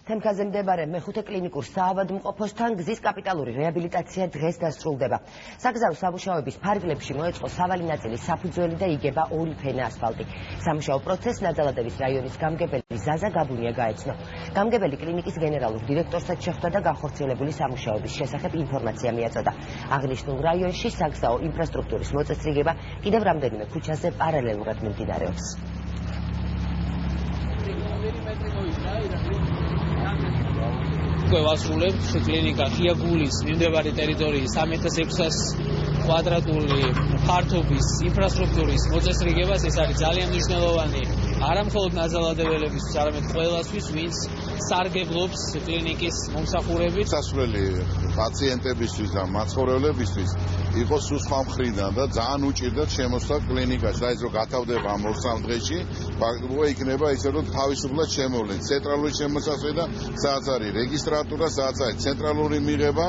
თემქაზე მდებარე მეხუთე კლინიკურ საავადმყოფოსთან გზის კაპიტალური რეაბილიტაცია დღეს დასრულდება. საგზაო სამუშაოების ფარგლებში მოეწყო სავალი ნაწილის საფუძველი და იგება ორი ფენა ასფალტი. სამუშაო პროცესს ნაძალადების რაიონის გამგებელი ზაზა გაბუნია გაეცნო. გამგებელი კლინიკის გენერალურ დირექტორსაც შეხვდა და განხორციელებული სამუშაოების შესახებ ინფორმაცია მიაწოდა. აღნიშნულ რაიონში საგზაო ინფრასტრუქტურის მოწესრიგება კიდევ რამდენიმე ქუჩაზე პარალელურად მიმდინარეობს. ვასრულებთ კლინიკა ხიაგულის მიმდებარე ტერიტორიის 3600 კვადრატული ფართობის ინფრასტრუქტურის მოწესრიგებას. ეს არის ძალიან მნიშვნელოვანი არა მხოლოდ ნაზალადებელებისთვის, არამედ ყველასთვის, ვინც სარგებლობს კლინიკის მომსახურებით. სასვლელი პაციენტებისთვის და მაცხოვრებლებისთვის იყო სხვა მხრიდან და ძალიან უჭირდათ შემოსვლა კლინიკაში. და ეს რო გათავდება ამ 2-3 დღეში, იქნება ისე რომ თავისუფლად შემოვლენ. ცენტრალური შემოსასვლელი და სადაც არის რეგისტრატურა, სადაც არის ცენტრალური მიღება.